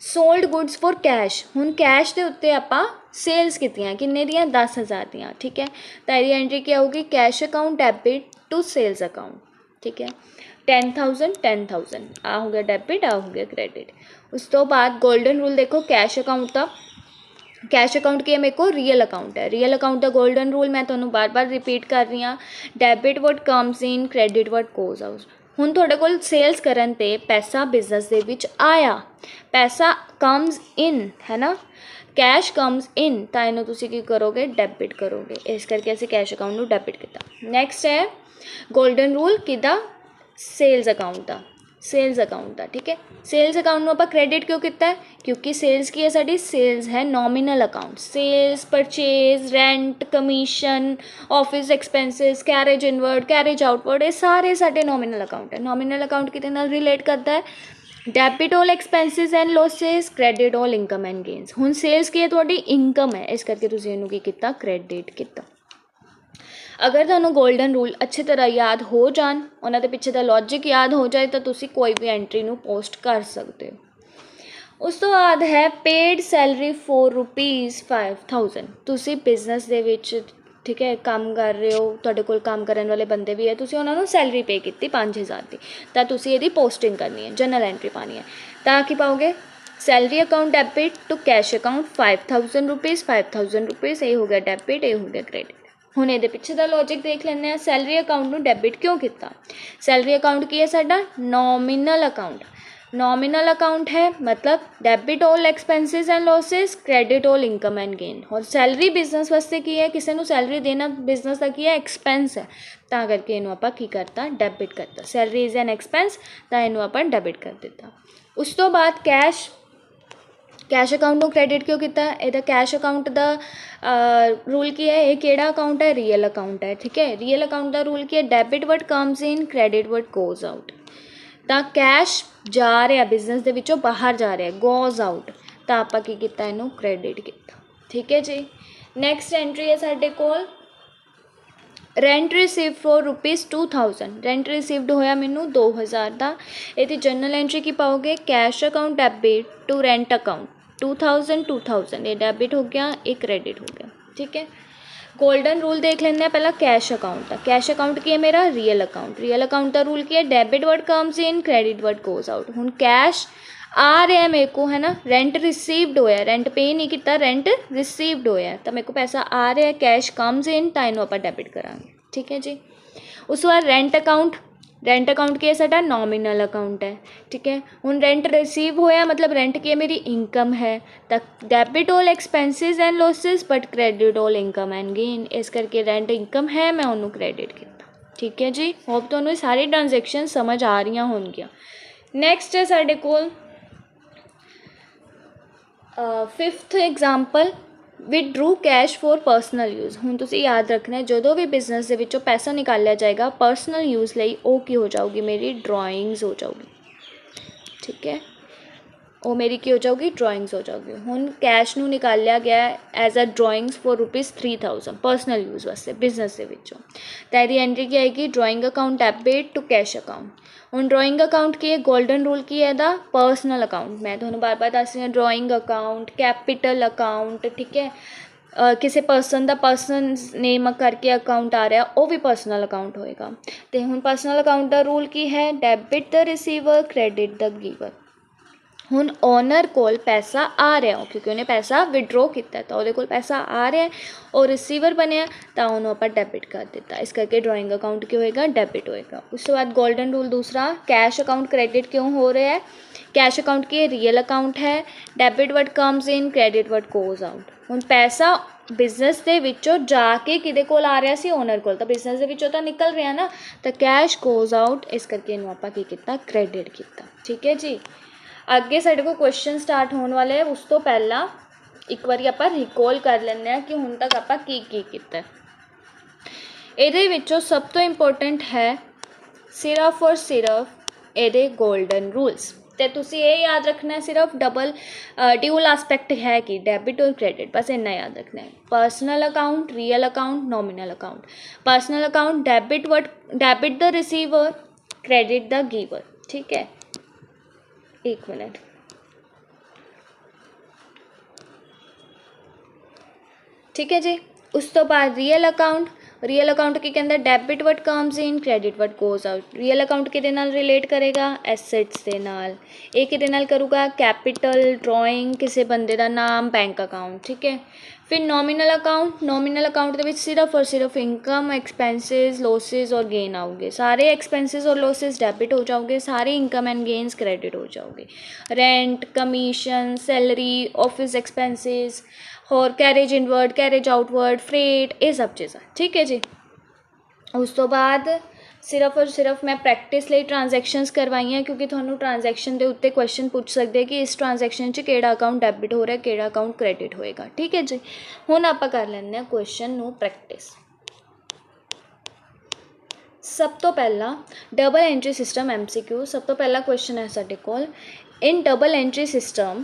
ਸੋਲਡ ਗੁੱਡਸ ਫॉर ਕੈਸ਼। ਹੁਣ ਕੈਸ਼ ਦੇ ਉੱਤੇ ਆਪਾਂ ਸੇਲਸ ਕੀਤੀਆਂ, ਕਿੰਨੇ ਦੀਆਂ, 10,000 ਦੀਆਂ, ਠੀਕ ਹੈ। ਤਾਂ ਇਹਦੀ ਐਂਟਰੀ ਕੀ ਆਊਗੀ, cash account debit to sales account, ਠੀਕ ਹੈ। 10,000 10,000 ਆ ਹੋ ਗਿਆ ਡੈਬਿਟ, ਆ ਹੋ ਗਿਆ ਕ੍ਰੈਡਿਟ। ਉਸ ਤੋਂ ਬਾਅਦ ਗੋਲਡਨ ਰੂਲ ਦੇਖੋ ਕੈਸ਼ ਅਕਾਊਂਟ ਦਾ। ਕੈਸ਼ ਅਕਾਊਂਟ ਕੀ ਹੈ ਮੇਰੇ ਕੋਲ, ਰੀਅਲ ਅਕਾਊਂਟ ਹੈ। ਰੀਅਲ ਅਕਾਊਂਟ ਦਾ ਗੋਲਡਨ ਰੂਲ ਮੈਂ ਤੁਹਾਨੂੰ ਬਾਰ-ਬਾਰ ਰਿਪੀਟ ਕਰ ਰਹੀ ਹਾਂ, debit what comes in, credit what goes out. ਹੁਣ ਤੁਹਾਡੇ ਕੋਲ ਸੇਲਸ ਕਰਨ 'ਤੇ ਪੈਸਾ ਬਿਜ਼ਨਸ ਦੇ ਵਿੱਚ ਆਇਆ, ਪੈਸਾ ਕਮਸ ਇਨ ਹੈ ਨਾ, ਕੈਸ਼ ਕਮਸ ਇਨ, ਤਾਂ ਇਹਨੂੰ ਤੁਸੀਂ ਕੀ ਕਰੋਗੇ, ਡੈਬਿਟ ਕਰੋਗੇ। ਇਸ ਕਰਕੇ ਅਸੀਂ ਕੈਸ਼ ਅਕਾਊਂਟ ਨੂੰ ਡੈਬਿਟ ਕੀਤਾ। ਨੈਕਸਟ ਹੈ ਗੋਲਡਨ ਰੂਲ ਕਿਹਦਾ, ਸੇਲਸ ਅਕਾਊਂਟ ਦਾ, ਸੇਲਸ ਅਕਾਊਂਟ ਦਾ, ਠੀਕ ਹੈ। ਸੇਲਸ ਅਕਾਊਂਟ ਨੂੰ ਆਪਾਂ ਕ੍ਰੈਡਿਟ ਕਿਉਂ ਕੀਤਾ, ਕਿਉਂਕਿ ਸੇਲਸ ਕੀ ਹੈ ਸਾਡੀ, ਸੇਲਸ ਹੈ nominal account. Sales, purchase, rent, commission, office expenses, carriage inward, carriage outward, ਇਹ ਸਾਰੇ ਸਾਡੇ ਨੋਮੀਨਲ ਅਕਾਊਂਟ ਹੈ। ਨੋਮੀਨਲ ਅਕਾਊਂਟ ਕਿਹਦੇ ਨਾਲ ਰਿਲੇਟ ਕਰਦਾ ਹੈ, debit all expenses and losses, credit all income and gains. ਹੁਣ ਸੇਲਸ ਕੀ ਹੈ ਤੁਹਾਡੀ, ਇਨਕਮ ਹੈ, ਇਸ ਕਰਕੇ ਤੁਸੀਂ ਇਹਨੂੰ ਕੀ ਕੀਤਾ, ਕ੍ਰੈਡਿਟ ਕੀਤਾ। ਅਗਰ ਤੁਹਾਨੂੰ ਗੋਲਡਨ ਰੂਲ ਅੱਛੀ ਤਰ੍ਹਾਂ ਯਾਦ ਹੋ ਜਾਣ, ਉਹਨਾਂ ਦੇ ਪਿੱਛੇ ਦਾ ਲੌਜਿਕ ਯਾਦ ਹੋ ਜਾਏ, ਤਾਂ ਤੁਸੀਂ ਕੋਈ ਵੀ ਐਂਟਰੀ ਨੂੰ ਪੋਸਟ ਕਰ ਸਕਦੇ ਹੋ। ਉਸ ਤੋਂ ਬਾਅਦ ਹੈ ਪੇਡ ਸੈਲਰੀ ਫॉर ₹5,000। ਤੁਸੀਂ ਬਿਜ਼ਨਸ ਦੇ ਵਿੱਚ, ਠੀਕ ਹੈ, ਕੰਮ ਕਰ ਰਹੇ ਹੋ, ਤੁਹਾਡੇ ਕੋਲ ਕੰਮ ਕਰਨ ਵਾਲੇ ਬੰਦੇ ਵੀ ਹੈ, ਤੁਸੀਂ ਉਹਨਾਂ ਨੂੰ ਸੈਲਰੀ ਪੇ ਕੀਤੀ 5,000 ਦੀ, ਤਾਂ ਤੁਸੀਂ ਇਹਦੀ ਪੋਸਟਿੰਗ ਕਰਨੀ ਹੈ, ਜਨਰਲ ਐਂਟਰੀ ਪਾਉਣੀ ਹੈ। ਤਾਂ ਕੀ ਪਾਓਗੇ, salary account debit to cash account ₹5,000, ₹5,000, ਇਹ ਹੋ ਗਿਆ ਡੈਬਿਟ, ਇਹ ਹੋ ਗਿਆ ਕ੍ਰੈਡਿਟ। ਹੁਣ ਇਹਦੇ ਪਿੱਛੇ ਦਾ ਲੌਜਿਕ ਦੇਖ ਲੈਂਦੇ ਹਾਂ, ਸੈਲਰੀ ਅਕਾਊਂਟ ਨੂੰ ਡੈਬਿਟ ਕਿਉਂ ਕੀਤਾ। ਸੈਲਰੀ ਅਕਾਊਂਟ ਕੀ ਹੈ ਸਾਡਾ, ਨੋਮੀਨਲ ਅਕਾਊਂਟ। ਨੋਮੀਨਲ ਅਕਾਊਂਟ ਹੈ ਮਤਲਬ debit all expenses and losses, credit all income and gain. ਔਰ ਸੈਲਰੀ ਬਿਜ਼ਨਸ ਵਾਸਤੇ ਕੀ ਹੈ, ਕਿਸੇ ਨੂੰ ਸੈਲਰੀ ਦੇਣਾ ਬਿਜ਼ਨਸ ਦਾ ਕੀ ਹੈ, ਐਕਸਪੈਂਸ ਹੈ, ਤਾਂ ਕਰਕੇ ਇਹਨੂੰ ਆਪਾਂ ਕੀ ਕਰਤਾ, ਡੈਬਿਟ ਕਰਤਾ। ਸੈਲਰੀ ਇਜ਼ ਐਨ ਐਕਸਪੈਂਸ, ਤਾਂ ਇਹਨੂੰ ਆਪਾਂ ਡੈਬਿਟ ਕਰ ਦਿੱਤਾ। ਉਸ ਤੋਂ ਬਾਅਦ ਕੈਸ਼, ਕੈਸ਼ ਅਕਾਊਂਟ ਨੂੰ ਕ੍ਰੈਡਿਟ ਕਿਉਂ ਕੀਤਾ, ਇਹਦਾ ਕੈਸ਼ ਅਕਾਊਂਟ ਦਾ ਰੂਲ ਕੀ ਹੈ, ਇਹ ਕਿਹੜਾ ਅਕਾਊਂਟ ਹੈ, ਰੀਅਲ ਅਕਾਊਂਟ ਹੈ, ਠੀਕ ਹੈ। ਰੀਅਲ ਅਕਾਊਂਟ ਦਾ ਰੂਲ ਕੀ ਹੈ, debit what comes in, credit what goes out. ਤਾਂ ਕੈਸ਼ ਜਾ ਰਿਹਾ ਬਿਜ਼ਨਸ ਦੇ ਵਿੱਚੋਂ ਬਾਹਰ ਜਾ ਰਿਹਾ, ਗੋਜ਼ ਆਊਟ, ਤਾਂ ਆਪਾਂ ਕੀ ਕੀਤਾ, ਇਹਨੂੰ ਕ੍ਰੈਡਿਟ ਕੀਤਾ, ਠੀਕ ਹੈ ਜੀ। ਨੈਕਸਟ ਐਂਟਰੀ ਹੈ ਸਾਡੇ ਕੋਲ rent receive for ₹2,000। Rent received ਹੋਇਆ ਮੈਨੂੰ 2,000 ਦਾ। ਇਹਦੀ ਜਨਰਲ ਐਂਟਰੀ ਕੀ ਪਾਓਗੇ, cash account debit to rent account 2,000, ਇਹ ਡੈਬਿਟ ਹੋ ਗਿਆ, ਇਹ ਕ੍ਰੈਡਿਟ ਹੋ ਗਿਆ, ਠੀਕ ਹੈ। ਗੋਲਡਨ ਰੂਲ ਦੇਖ ਲੈਂਦੇ ਹਾਂ ਪਹਿਲਾਂ ਕੈਸ਼ ਅਕਾਊਂਟ ਦਾ। ਕੈਸ਼ ਅਕਾਊਂਟ ਕੀ ਹੈ ਮੇਰਾ, ਰੀਅਲ ਅਕਾਊਂਟ। ਰੀਅਲ ਅਕਾਊਂਟ ਦਾ ਰੂਲ ਕੀ ਹੈ, debit what comes in, credit what goes out. ਹੁਣ ਕੈਸ਼ ਆ ਰਿਹਾ ਮੇਰੇ ਕੋ ਹੈ ਨਾ, ਰੈਂਟ ਰਿਸੀਵਡ ਹੋਇਆ, ਰੈਂਟ ਪੇ ਨਹੀਂ ਕੀਤਾ, ਰੈਂਟ ਰਿਸੀਵਡ ਹੋਇਆ, ਤਾਂ ਮੇਰੇ ਕੋ ਪੈਸਾ ਆ ਰਿਹਾ, ਕੈਸ਼ ਕਮਸ ਇਨ, ਤਾਂ ਇਹਨੂੰ ਆਪਾਂ ਡੈਬਿਟ ਕਰਾਂਗੇ, ਠੀਕ ਹੈ ਜੀ। ਉਸ ਤੋਂ ਬਾਅਦ ਰੈਂਟ ਅਕਾਊਂਟ, ਰੈਂਟ ਅਕਾਊਂਟ ਕੀ ਹੈ ਸਾਡਾ, ਨੋਮੀਨਲ ਅਕਾਊਂਟ ਹੈ, ਠੀਕ ਹੈ। ਹੁਣ ਰੈਂਟ ਰਿਸੀਵ ਹੋਇਆ ਮਤਲਬ ਰੈਂਟ ਕੀ ਹੈ ਮੇਰੀ, ਇਨਕਮ ਹੈ, ਤਾਂ debit all expenses and losses but credit all income and gain, ਇਸ ਕਰਕੇ ਰੈਂਟ ਇਨਕਮ ਹੈ, ਮੈਂ ਉਹਨੂੰ ਕ੍ਰੈਡਿਟ ਕੀਤਾ, ਠੀਕ ਹੈ ਜੀ। ਹੋਪ ਤੁਹਾਨੂੰ ਇਹ ਸਾਰੀ ਟ੍ਰਾਂਜੈਕਸ਼ਨ ਸਮਝ ਆ ਰਹੀਆਂ ਹੋਣਗੀਆਂ। ਨੈਕਸਟ ਹੈ ਸਾਡੇ ਕੋਲ 5th example, withdrew cash for personal use. ਹੁਣ ਤੁਸੀਂ ਯਾਦ ਰੱਖਣਾ, ਜਦੋਂ ਵੀ ਬਿਜ਼ਨਸ ਦੇ ਵਿੱਚੋਂ ਪੈਸਾ ਨਿਕਾਲਿਆ ਜਾਏਗਾ ਪਰਸਨਲ ਯੂਜ਼ ਲਈ, ਉਹ ਕੀ ਹੋ ਜਾਊਗੀ, ਮੇਰੀ ਡਰਾਇੰਗਸ ਹੋ ਜਾਊਗੀ, ਠੀਕ ਹੈ। ਉਹ ਮੇਰੀ ਕੀ ਹੋ ਜਾਊਗੀ, ਡਰਾਇੰਗਸ ਹੋ ਜਾਊਗੀ। ਹੁਣ ਕੈਸ਼ ਨੂੰ ਨਿਕਾਲਿਆ ਗਿਆ as a drawings for ₹3,000 personal use ਵਾਸਤੇ ਬਿਜ਼ਨਸ ਦੇ ਵਿੱਚੋਂ, ਤਾਂ ਇਹਦੀ ਐਂਟਰੀ ਕੀ ਆਏਗੀ, drawing account debit to cash account. ਹੁਣ ਡਰਾਇੰਗ ਅਕਾਊਂਟ ਕੀ ਹੈ, ਗੋਲਡਨ ਰੂਲ ਕੀ ਹੈ ਇਹਦਾ, ਪਰਸਨਲ ਅਕਾਊਂਟ। ਮੈਂ ਤੁਹਾਨੂੰ ਬਾਰ-ਬਾਰ ਦੱਸ ਰਹੀ ਹਾਂ, ਡਰਾਇੰਗ ਅਕਾਊਂਟ, ਕੈਪੀਟਲ ਅਕਾਊਂਟ, ਠੀਕ ਹੈ। ਕਿਸੇ ਪਰਸਨ ਦਾ ਪਰਸਨ ਨੇਮ ਕਰਕੇ ਅਕਾਊਂਟ ਆ ਰਿਹਾ, ਉਹ ਵੀ ਪਰਸਨਲ ਅਕਾਊਂਟ ਹੋਏਗਾ। ਅਤੇ ਹੁਣ ਪਰਸਨਲ ਅਕਾਊਂਟ ਦਾ ਰੂਲ ਕੀ ਹੈ, ਡੈਬਿਟ ਦਾ ਰਿਸੀਵਰ, ਕ੍ਰੈਡਿਟ ਦਾ ਗਿਵਰ। ਹੁਣ ਓਨਰ ਕੋਲ ਪੈਸਾ ਆ ਰਿਹਾ, ਕਿਉਂਕਿ ਉਹਨੇ ਪੈਸਾ ਵਿਡਰੋ ਕੀਤਾ, ਤਾਂ ਉਹਦੇ ਕੋਲ ਪੈਸਾ ਆ ਰਿਹਾ, ਉਹ ਰਿਸੀਵਰ ਬਣਿਆ, ਤਾਂ ਉਹਨੂੰ ਆਪਾਂ ਡੈਬਿਟ ਕਰ ਦਿੱਤਾ, ਇਸ ਕਰਕੇ ਡਰਾਇੰਗ ਅਕਾਊਂਟ ਕੀ ਹੋਏਗਾ, ਡੈਬਿਟ ਹੋਏਗਾ। ਉਸ ਤੋਂ ਬਾਅਦ ਗੋਲਡਨ ਰੂਲ ਦੂਸਰਾ, ਕੈਸ਼ ਅਕਾਊਂਟ ਕ੍ਰੈਡਿਟ ਕਿਉਂ ਹੋ ਰਿਹਾ ਹੈ, कैश अकाउंट की रियल अकाउंट है, debit what comes in, credit what goes out. हुण पैसा बिजनेस ਦੇ ਵਿੱਚੋਂ ਜਾ ਕੇ ਕਿਹਦੇ ਕੋਲ ਆ ਰਿਹਾ ਸੀ, ਓਨਰ ਕੋਲ, ਤਾਂ ਬਿਜ਼ਨਸ ਦੇ ਵਿੱਚੋਂ ਤਾਂ ਨਿਕਲ ਰਿਹਾ ਨਾ, ਤਾਂ ਕੈਸ਼ ਗੋਜ਼ ਆਊਟ, ਇਸ ਕਰਕੇ ਇਹਨੂੰ ਆਪਾਂ ਕੀ ਕੀਤਾ, ਕ੍ਰੈਡਿਟ ਕੀਤਾ। ਠੀਕ ਹੈ ਜੀ। ਅੱਗੇ ਸਾਡੇ ਕੋਲ ਕੁਐਸਚਨ ਸਟਾਰਟ ਹੋਣ ਵਾਲੇ, ਉਸ ਤੋਂ ਪਹਿਲਾਂ ਇੱਕ ਵਾਰੀ ਆਪਾਂ ਰਿਕੋਲ ਕਰ ਲੈਂਦੇ ਹਾਂ ਕਿ ਹੁਣ ਤੱਕ ਆਪਾਂ ਕੀ ਕੀ ਕੀਤਾ। ਇਹਦੇ ਵਿੱਚੋਂ ਸਭ ਤੋਂ ਇੰਪੋਰਟੈਂਟ ਹੈ ਸਿਰਫ ਔਰ ਸਿਰਫ ਇਹਦੇ ਗੋਲਡਨ ਰੂਲਸ, ਤੇ ਤੁਸੀਂ ਇਹ ਯਾਦ ਰੱਖਣਾ ਸਿਰਫ ਡਿਊਲ ਆਸਪੈਕਟ ਹੈ ਕਿ ਡੈबिट और क्रेडिट, बस इतना याद रखना है। Personal account, real account, nominal account. Personal account debit the receiver, credit the giver. ठीक है, एक मिनट। ठीक है जी। उस तो बाद रियल अकाउंट, ਰੀਅਲ ਅਕਾਊਂਟ ਕੀ ਕਹਿੰਦਾ, debit what comes in, credit what goes out. Real account ਕਿਹਦੇ ਨਾਲ ਰਿਲੇਟ ਕਰੇਗਾ, ਐਸੈਟਸ ਦੇ ਨਾਲ। ਇਹ ਕਿਹਦੇ ਨਾਲ ਕਰੂਗਾ, ਕੈਪੀਟਲ, ਡਰਾਇੰਗ, ਕਿਸੇ ਬੰਦੇ ਦਾ ਨਾਮ, ਬੈਂਕ ਅਕਾਊਂਟ। ਠੀਕ ਹੈ। ਫਿਰ ਨੋਮੀਨਲ ਅਕਾਊਂਟ, ਨੋਮੀਨਲ ਅਕਾਊਂਟ ਦੇ ਵਿੱਚ ਸਿਰਫ ਔਰ ਸਿਰਫ ਇਨਕਮ, ਐਕਸਪੈਂਸਿਸ, ਲੋਸਿਸ ਔਰ ਗੇਨ ਆਉਗੇ। ਸਾਰੇ ਐਕਸਪੈਂਸਿਸ ਔਰ ਲੋਸਿਸ ਡੈਬਿਟ ਹੋ ਜਾਓਗੇ, ਸਾਰੇ ਇਨਕਮ ਐਂਡ ਗੇਨਸ ਕ੍ਰੈਡਿਟ ਹੋ ਜਾਓਗੇ। Rent, commission, salary, office expenses, ਹੋਰ carriage inward, carriage outward, fret, ਇਹ ਸਭ ਚੀਜ਼ਾਂ। ਠੀਕ ਹੈ ਜੀ। ਉਸ ਤੋਂ ਬਾਅਦ ਸਿਰਫ ਔਰ ਸਿਰਫ ਮੈਂ ਪ੍ਰੈਕਟਿਸ ਲਈ ਟ੍ਰਾਂਜੈਕਸ਼ਨਸ ਕਰਵਾਈਆਂ, ਕਿਉਂਕਿ ਤੁਹਾਨੂੰ ਟ੍ਰਾਂਜੈਕਸ਼ਨ ਦੇ ਉੱਤੇ ਕੁਐਸਚਨ ਪੁੱਛ ਸਕਦੇ ਕਿ ਇਸ ਟ੍ਰਾਂਜੈਕਸ਼ਨ 'ਚ ਕਿਹੜਾ ਅਕਾਊਂਟ ਡੈਬਿਟ ਹੋ ਰਿਹਾ, ਕਿਹੜਾ ਅਕਾਊਂਟ ਕ੍ਰੈਡਿਟ ਹੋਏਗਾ। ਠੀਕ ਹੈ ਜੀ। ਹੁਣ ਆਪਾਂ ਕਰ ਲੈਂਦੇ ਹਾਂ ਕੁਐਸਚਨ ਨੂੰ ਪ੍ਰੈਕਟਿਸ। ਸਭ ਤੋਂ ਪਹਿਲਾਂ ਡਬਲ ਐਂਟਰੀ ਸਿਸਟਮ MCQ। ਸਭ ਤੋਂ ਪਹਿਲਾ ਕੁਐਸਚਨ ਹੈ ਸਾਡੇ ਕੋਲ, ਇਨ ਡਬਲ ਐਂਟਰੀ ਸਿਸਟਮ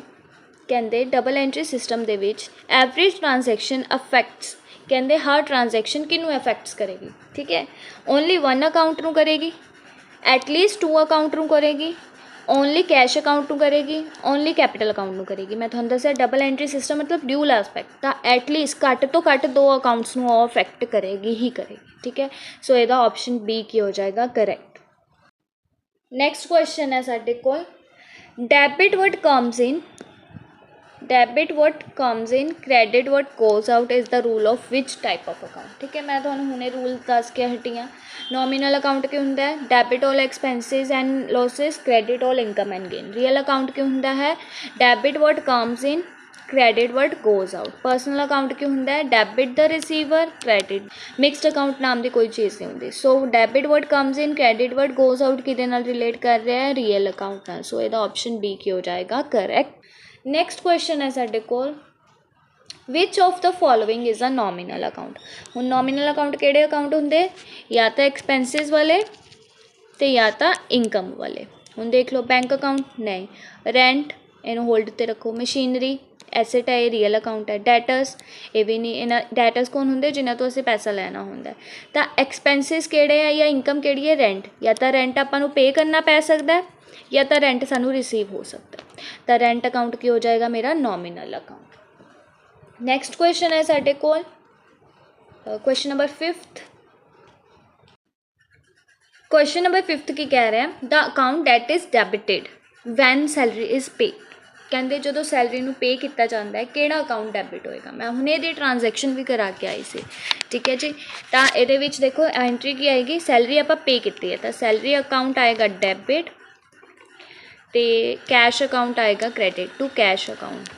ਕਹਿੰਦੇ ਡਬਲ ਐਂਟਰੀ ਸਿਸਟਮ ਦੇ ਵਿੱਚ ਐਵਰੇਜ ਟ੍ਰਾਂਜੈਕਸ਼ਨ ਅਫੈਕਟਸ, ਕਹਿੰਦੇ ਹਰ ਟ੍ਰਾਂਜੈਕਸ਼ਨ ਕਿਹਨੂੰ ਅਫੈਕਟਸ ਕਰੇਗੀ। ਠੀਕ ਹੈ। ਓਨਲੀ 1 ਅਕਾਊਂਟ ਨੂੰ ਕਰੇਗੀ, ਐਟਲੀਸਟ 2 ਅਕਾਊਂਟ ਨੂੰ ਕਰੇਗੀ, ਓਨਲੀ ਕੈਸ਼ ਅਕਾਊਂਟ ਨੂੰ ਕਰੇਗੀ, ਓਨਲੀ ਕੈਪੀਟਲ ਅਕਾਊਂਟ ਨੂੰ ਕਰੇਗੀ। ਮੈਂ ਤੁਹਾਨੂੰ ਦੱਸਿਆ ਡਬਲ ਐਂਟਰੀ ਸਿਸਟਮ ਮਤਲਬ ਡਿਊਲ ਐਸਪੈਕਟ, ਤਾਂ ਐਟਲੀਸਟ ਘੱਟ ਤੋਂ ਘੱਟ 2 ਅਕਾਊਂਟਸ ਨੂੰ ਉਹ ਅਫੈਕਟ ਕਰੇਗੀ ਹੀ ਕਰੇਗੀ। ਠੀਕ ਹੈ। ਸੋ ਇਹਦਾ ਆਪਸ਼ਨ B ਕੀ ਹੋ ਜਾਏਗਾ, ਕਰੈਕਟ। ਨੈਕਸਟ ਕੁਐਸਚਨ ਹੈ ਸਾਡੇ ਕੋਲ, debit what comes in, debit what comes in, credit what goes out is the rule of which type of account. ठीक है। मैं तुहानूं हुणे रूल दस के हटी हाँ। नॉमिनल अकाउंट की हुंदा है, debit all expenses and losses, credit all income and gain. Real account की हुंदा है, debit what comes in, credit what goes out. Personal account की हुंदा है, debit the receiver, credit. Mixed account नाम की कोई चीज़ नहीं होंगी। So debit what comes in, credit what goes out किहदे नाल रिलेट कर रहा है, रियल अकाउंट नाल। सो इहदा ऑप्शन B की हो जाएगा, करैक्ट। नैक्सट क्वेश्चन है साडे कोल, which of the following is a nominal account. हुण नॉमिनल अकाउंट किहड़े अकाउंट हुंदे, या तो एक्सपेंसिस वाले ते या तो इनकम वाले। हुण देख लो बैंक अकाउंट नहीं, रेंट इन्हूं होल्ड ते रखो, मशीनरी एसेट है, रियल अकाउंट है। डैटर्स ये भी नहीं, इन्हां डैटर्स कौन होंदे, जिन्हां तो असीं पैसा लैना हुंदा। तां एक्सपेंसिस किहड़े है या इनकम किहड़ी है, रेंट। या तो रेंट आपां नूं पे करना पै सकदा है, या तो रेंट सानू रिसीव हो सकता है। तो रेंट अकाउंट की हो जाएगा मेरा नॉमिनल अकाउंट। नैक्सट क्वेश्चन है साडे कोल, question number 5th। Question number 5th की कह रहे हैं, the account that is debited when salary is paid. कहते जो सैलरी में पे किया जाता है किहड़ा अकाउंट डेबिट होएगा। मैं हुणे इहदी ट्रांजैक्शन भी करा के आई सी। ठीक है जी। तो ये देखो एंट्री की आएगी, सैलरी आपां पे की है, तो सैलरी अकाउंट आएगा डेबिट, तो कैश अकाउंट आएगा credit to cash account.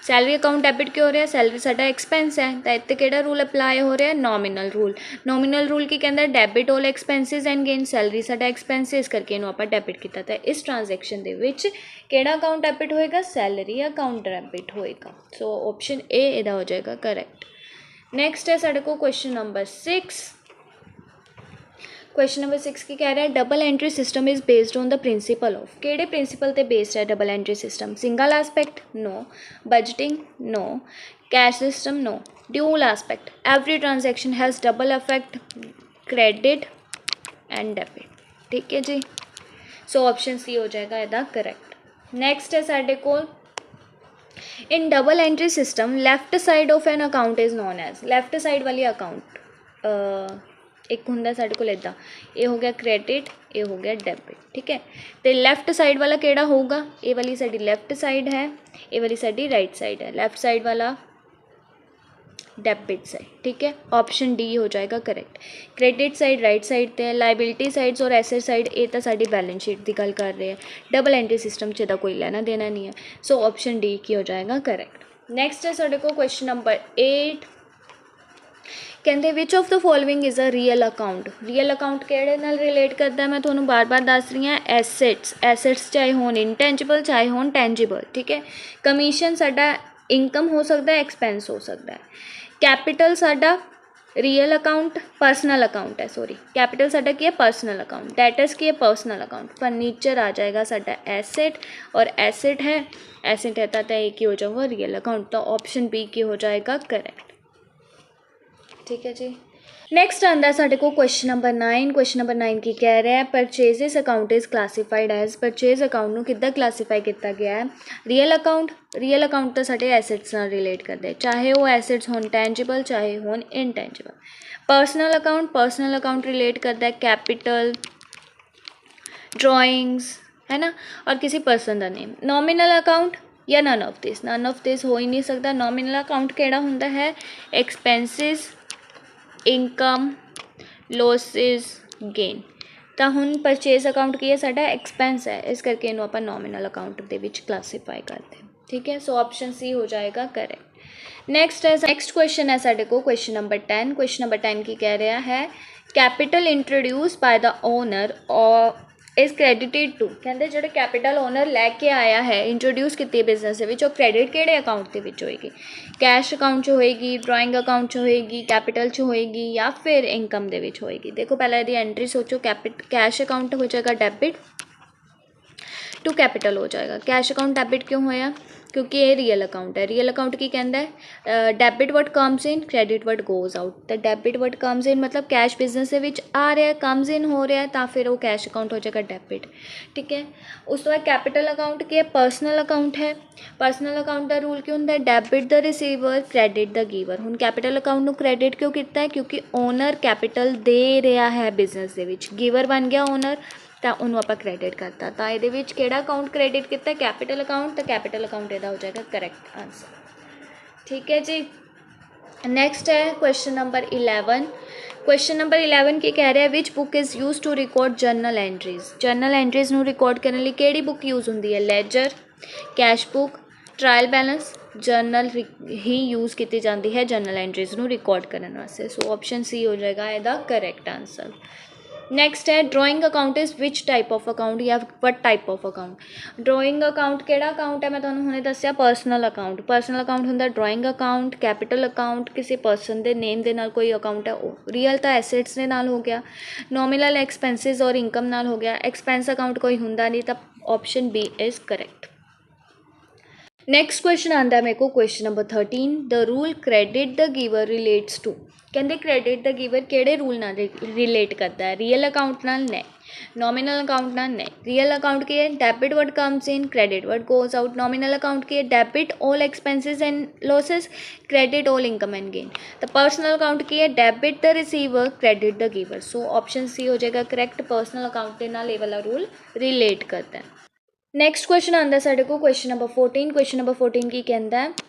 Salary account debit क्यों हो रहा है, सैलरी साडा एक्सपेंस है, तो इत्ते किहड़ा रूल अप्लाई हो रहा है, नॉमिनल रूल। नॉमिनल रूल की कहता है, debit all expenses and gain. Salary साडा एक्सपेंस इस करके इन्हूं आपां डेबिट किया, तो इस ट्रांजैक्शन दे विच किहड़ा अकाउंट डेबिट होएगा, सैलरी अकाउंट डेबिट होएगा। सो ऑप्शन ए इहदा हो जाएगा करैक्ट। नैक्सट है साडे कोल क्वेश्चन नंबर 6। क्वेश्चन नंबर 6 की कह रहा है, double entry system is based on the principle of. किहड़े प्रिंसिपल ते बेस्ड है double entry system, single aspect no, budgeting no, cash system no, dual aspect. Every transaction has double effect, credit and debit. ठीक है जी। सो option C हो जाएगा इहदा correct. Next है साडे कोल, in double entry system left side of an account is known as. Left side वाली account एक होंगे साढ़े को इदा, ये हो गया क्रेडिट, ये हो गया डेबिट। ठीक है। तो लैफ्ट साइड वाला केड़ा होगा, ये वाली साड़ी लैफ्ट साइड है, ये वाली साड़ी राइट साइड है। लैफ्ट साइड वाला ਡੈਬਿਟ ਸਾਈਡ, ਠੀਕ ਹੈ। ਆਪਸ਼ਨ ਡੀ ਹੋ ਜਾਏਗਾ correct. Credit side right side 'ਤੇ ਹੈ, ਲਾਇਬਿਲਿਟੀ ਸਾਈਡਸ ਔਰ ਐਸੈਟ ਸਾਈਡ ਇਹ ਤਾਂ ਸਾਡੀ ਬੈਲੈਂਸ ਸ਼ੀਟ ਦੀ ਗੱਲ ਕਰ ਰਹੇ ਹੈ, ਡਬਲ ਐਂਟਰੀ ਸਿਸਟਮ 'ਚ ਤਾਂ ਕੋਈ ਲੈਣਾ ਦੇਣਾ ਨਹੀਂ ਹੈ। ਸੋ ਆਪਸ਼ਨ ਡੀ ਕੀ ਹੋ ਜਾਏਗਾ ਕਰੈਕਟ। ਨੈਕਸਟ ਹੈ ਸਾਡੇ ਕੋਲ ਕੁਐਸਚਨ ਨੰਬਰ 8, ਕਹਿੰਦੇ which of the following is a real account. Real account ਕਿਹੜੇ ਨਾਲ ਰਿਲੇਟ ਕਰਦਾ, ਮੈਂ ਤੁਹਾਨੂੰ ਬਾਰ-ਬਾਰ ਦੱਸ ਰਹੀ ਹਾਂ, ਐਸੈਟਸ ਚਾਹੇ ਹੋਣ ਇਨਟੈਂਜੀਬਲ ਚਾਹੇ ਹੋਣ ਟੈਂਜੀਬਲ, ਠੀਕ ਹੈ। ਕਮਿਸ਼ਨ ਸਾਡਾ ਇਨਕਮ ਹੋ ਸਕਦਾ ਹੈ, ਐਕਸਪੈਂਸ ਹੋ ਸਕਦਾ ਹੈ। ਕੈਪੀਟਲ ਸਾਡਾ ਰੀਅਲ ਅਕਾਊਂਟ ਪਰਸਨਲ ਅਕਾਊਂਟ ਹੈ, ਸੌਰੀ ਕੈਪੀਟਲ ਸਾਡਾ ਕੀ ਹੈ ਪਰਸਨਲ ਅਕਾਊਂਟ, ਡੈਟਰਸ ਕੀ ਹੈ ਪਰਸਨਲ ਅਕਾਊਂਟ, ਫਰਨੀਚਰ ਆ ਜਾਏਗਾ ਸਾਡਾ ਐਸੈਟ ਔਰ ਐਸੈਟ ਹੈ ਤਾਂ ਇਹ ਕੀ ਹੋ ਜਾਊਗਾ ਰੀਅਲ ਅਕਾਊਂਟ। ਤਾਂ ਆਪਸ਼ਨ ਬੀ ਕੀ ਹੋ ਜਾਏਗਾ ਕਰੈक्ट, ठीक है जी। नेक्स्ट आंदा साढ़े को क्वेश्चन नंबर 9। क्वेश्चन नंबर 9 की कह रहा है purchases account is classified as, purchase account नूं किद्दां क्लासीफाई किया गया है, रियल अकाउंट तो साढ़े एसेट्स नाल रिलेट करते हैं, चाहे वो एसेट्स होन टैंजिबल चाहे होन इनटैंजिबल। पर्सनल अकाउंट रिलेट करता है कैपिटल ड्राइंग्स, है ना, और किसी पर्सन का नेम। नॉमिनल अकाउंट या नन ऑफ दिस हो ही नहीं सकता। नॉमिनल अकाउंट केड़ा हुंदा है एक्सपेंसिस इनकम लॉसिस गेन। तो हुण परचेज अकाउंट की है साडा एक्सपेंस है, इस करके इनू आपां नॉमिनल अकाउंट दे विच क्लासीफाई करते हैं, ठीक है। सो ऑप्शन सी हो जाएगा करेक्ट। नेक्स्ट क्वेश्चन है साडे को क्वेश्चन नंबर 10। क्वेश्चन नंबर 10 की कह रहा है capital introduce by the owner और इज़ क्रेडिटेड टू, कहते जो कैपिटल ओनर लैके आया है इंट्रोड्यूस की बिजनेस के क्रेडिट किहड़े अकाउंट के विच होएगी, कैश अकाउंट च होएगी, ड्राइंग अकाउंट च होएगी, कैपिटल च होएगी या फिर इनकम दे विच होएगी। देखो पहले यदि एंट्री सोचो, कैश अकाउंट हो जाएगा डेबिट टू कैपिटल हो जाएगा। कैश अकाउंट डेबिट क्यों होया, क्योंकि ये रियल अकाउंट है। रियल अकाउंट की कहता है debit what comes in credit what goes out. तो डेबिट वट कम्स इन मतलब कैश बिजनेस के विच आ रहा है, कम्स इन हो रहा है, तो फिर वो कैश अकाउंट हो जाएगा डेबिट, ठीक है। उस तो बाद कैपिटल अकाउंट की है पर्सनल अकाउंट है। पर्सनल अकाउंट का रूल क्यों होंगे debit the receiver credit the giver. हुण कैपिटल अकाउंट नूं क्रेडिट क्यों किया है, क्योंकि ओनर कैपिटल दे रहा है बिजनेस के विच, गिवर बन गया ओनर तो उन्होंने आप क्रेडिट करता। तो ये कि अकाउंट क्रेडिट किया कैपिटल अकाउंट, तो कैपिटल अकाउंट यदा हो जाएगा करेक्ट आंसर, ठीक है जी। नेक्स्ट है क्वेश्चन नंबर 11। क्वेश्चन नंबर 11 की कह रहा है which book is use to record journal entries. Journal entries नूं रिकॉर्ड करने लिए किहड़ी बुक यूज़ होंदी है, ledger, cash book, trial balance, journal ही यूज़ की जाती है जर्नल एंट्रीज नूं रिकॉर्ड करने वास्ते। सो ऑप्शन सी हो जाएगा यदा करेक्ट आंसर। नैक्सट है drawing account is which type of account या what type of account. Drawing account केड़ा अकाउंट है, मैं तुहानूं हुणे दस्सिया पर्सनल अकाउंट। पर्सनल अकाउंट हुंदा ड्रॉइंग अकाउंट, कैपिटल अकाउंट किसी पर्सन के नेम के नाल कोई अकाउंट है वो, रियल तो एसेट्स के नाल हो गया, नॉमिनल एक्सपेंसिज और इनकम नाल हो गया, एक्सपेंस अकाउंट कोई हुंदा नहीं, तो option B is correct. Next question आता है मेरे को question number 13। The rule credit the giver relates to, कहते क्रेडिट द गिवर किहड़े रूल नाल रिलेट करता है, रियल अकाउंट नाल नहीं, नॉमिनल अकाउंट नाल नहीं। रियल अकाउंट की है debit what comes in credit what goes out. Nominal account की है debit all expenses and losses credit all income and gain. तो पर्सनल अकाउंट की है debit the receiver credit the giver. So option C हो जाएगा correct, personal account के नाल ये वाला रूल रिलेट करता है। नैक्सट क्वेश्चन आता है साढ़े को क्वेश्चन नंबर 14। क्वेश्चन नंबर 14 की कहता है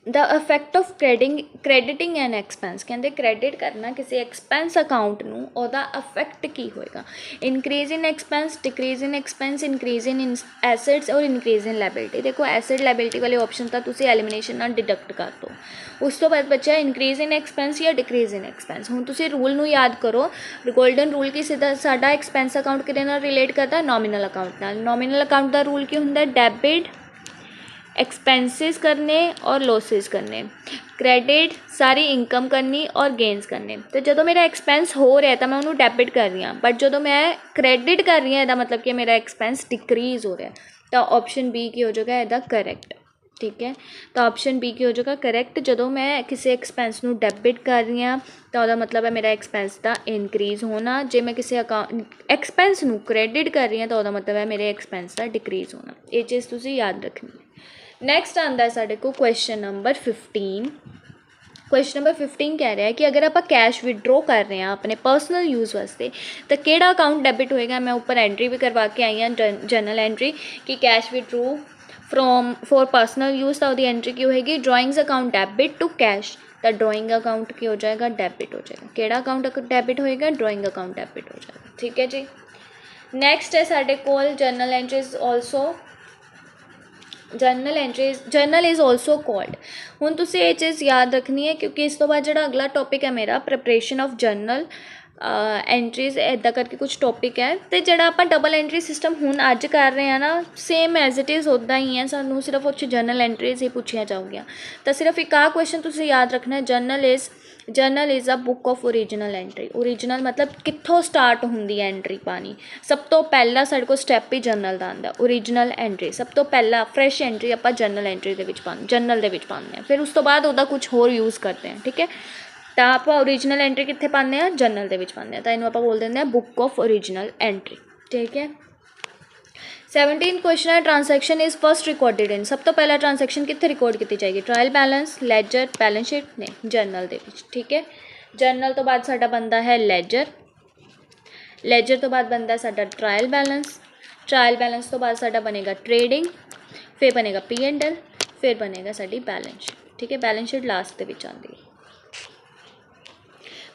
the effect of crediting an expense. कहते क्रेडिट करना किसी एक्सपेंस अकाउंट नूं ओहदा इफेक्ट की होएगा, increase in expense, decrease in expense, increase in assets और इंक्रीज इन लायबिलिटी। देखो एसेट लायबिलिटी वाले ऑप्शन तो तुसीं एलिमिनेशन नाल डिडक्ट कर दो। उस तो बाद बचा इंक्रीज इन एक्सपेंस या डिक्रीज इन एक्सपेंस। हुण तुसीं रूल नूं याद करो, गोल्डन रूल की सीधा साडा एक्सपेंस अकाउंट किहदे नाल रिलेट करता, नॉमिनल अकाउंट नाल। नॉमिनल अकाउंट का रूल की हुंदा डेबिट एक्सपेंसिस करने और लॉसेस करने, क्रेडिट सारी इनकम करनी और गेन्स करने। तो जो मेरा एक्सपेंस हो रहा है तो मैं उन्होंने डेबिट कर रही हाँ, बट जो मैं क्रेडिट कर रही हूँ इसका मतलब कि मेरा एक्सपेंस डिक्रीज़ हो रहा है। तो ऑप्शन बी की हो जाएगा इसका करेक्ट, ठीक है। तो ऑप्शन बी की हो जाएगा करेक्ट, जो मैं किसी एक्सपेंस नूं डेबिट कर रही हाँ तो वह मतलब है मेरा एक्सपेंस का इनक्रीज़ होना, जे मैं किसी अकाउंट एक्सपेंस नूं क्रेडिट कर रही हाँ तो वह मतलब है मेरे एक्सपेंस का डिक्रीज़ होना। ये चीज़ तुसीं याद रखनी है। नैक्सट आता है साढ़े को क्वेश्चन नंबर 15। क्वेश्चन नंबर 15 कह रहा है कि अगर आप कैश विड्रॉ कर रहे हैं अपने पर्सनल यूज़ वास्ते तो केड़ा अकाउंट डेबिट होएगा। मैं ऊपर एंट्री भी करवा के आई हाँ जर्नल एंट्री कि cash withdraw from for personal use ਤਾਂ ਉਹਦੀ ਐਂਟਰੀ ਕੀ ਹੋਏਗੀ ਡਰਾਇੰਗਸ ਅਕਾਊਂਟ ਡੈबिट टू कैश ਤਾਂ ਡਰਾਇੰਗ ਅਕਾਊਂਟ ਕੀ ਹੋ ਜਾਏਗਾ ਡੈबिट हो जाएगा ਕਿਹੜਾ ਅਕਾਊਂਟ ਡੈबिट ਹੋਏਗਾ ਡਰਾਇੰਗ ਅਕਾਊਂਟ ਡੈबिट हो जाएगा ठीक है जी। ਨੈਕਸਟ ਹੈ ਸਾਡੇ ਕੋਲ general entries also general is also cold. ਹੁਣ ਤੁਸੀਂ ਇਹ ਚੀਜ਼ ਯਾਦ ਰੱਖਣੀ ਹੈ ਕਿਉਂਕਿ ਇਸ ਤੋਂ ਬਾਅਦ ਜਿਹੜਾ ਅਗਲਾ ਟੌਪਿਕ ਹੈ ਮੇਰਾ ਪ੍ਰੈਪਰੇਸ਼ਨ ਆਫ ਜਰਨਲ ਐਂਟਰੀਜ਼ ਇੱਦਾਂ ਕਰਕੇ ਕੁਛ ਟੌਪਿਕ ਹੈ ਅਤੇ ਜਿਹੜਾ ਆਪਾਂ ਡਬਲ ਐਂਟਰੀ ਸਿਸਟਮ ਹੁਣ ਅੱਜ ਕਰ ਰਹੇ ਹਾਂ ਨਾ ਸੇਮ ਐਜ਼ ਇਟ ਇਜ਼ ਉੱਦਾਂ ਹੀ ਹੈ ਸਾਨੂੰ ਸਿਰਫ ਉਹ 'ਚ ਜਰਨਲ ਐਂਟਰੀਜ਼ ਹੀ ਪੁੱਛੀਆਂ ਜਾਊਗੀਆਂ ਤਾਂ ਸਿਰਫ ਇੱਕ ਆਹ ਕੁਐਸਚਨ ਤੁਸੀਂ ਯਾਦ ਰੱਖਣਾ journal is a book of original entry. Original ਮਤਲਬ ਕਿੱਥੋਂ ਸਟਾਰਟ ਹੁੰਦੀ ਹੈ ਐਂਟਰੀ ਪਾਣੀ ਸਭ ਤੋਂ ਪਹਿਲਾ ਸਾਡੇ ਕੋਲ ਸਟੈਪ ਹੀ ਜਰਨਲ ਦਾ ਆਉਂਦਾ ਓਰੀਜਨਲ ਐਂਟਰੀ ਸਭ ਤੋਂ ਪਹਿਲਾਂ ਫਰੈਸ਼ ਐਂਟਰੀ ਆਪਾਂ ਜਰਨਲ ਐਂਟਰੀ ਦੇ ਵਿੱਚ ਜਰਨਲ ਦੇ ਵਿੱਚ ਪਾਉਂਦੇ ਹਾਂ ਫਿਰ ਉਸ ਤੋਂ ਬਾਅਦ ਉਹਦਾ ਕੁਛ ਹੋਰ ਯੂਜ਼ ਕਰਦੇ ਹਾਂ ਠੀਕ ਹੈ। ਤਾਂ ਆਪਾਂ ਓਰੀਜਨਲ ਐਂਟਰੀ ਕਿੱਥੇ ਪਾਉਂਦੇ ਹਾਂ ਜਰਨਲ ਦੇ ਵਿੱਚ ਪਾਉਂਦੇ ਹਾਂ ਤਾਂ ਇਹਨੂੰ ਆਪਾਂ ਬੋਲ ਦਿੰਦੇ ਹਾਂ ਬੁੱਕ ਆਫ ਓਰੀਜਨਲ ਐਂਟਰੀ ਠੀਕ ਹੈ। 17 क्वेश्चन है transaction is first recorded in सब तो पहला ट्रांसैक्शन कितने रिकॉर्ड की जाएगी trial balance laser balance sheet नहीं जर्नल दे विच ठीक है। जर्नल तो बाद साडा बनता है लैजर तो बाद बनता है साडा ट्रायल बैलेंस तो बाद साडा बनेगा ट्रेडिंग फिर बनेगा P&L फिर बनेगा साडी बैलेंस शीट ठीक है। बैलेंस शीट लास्ट दे विच आंदी है।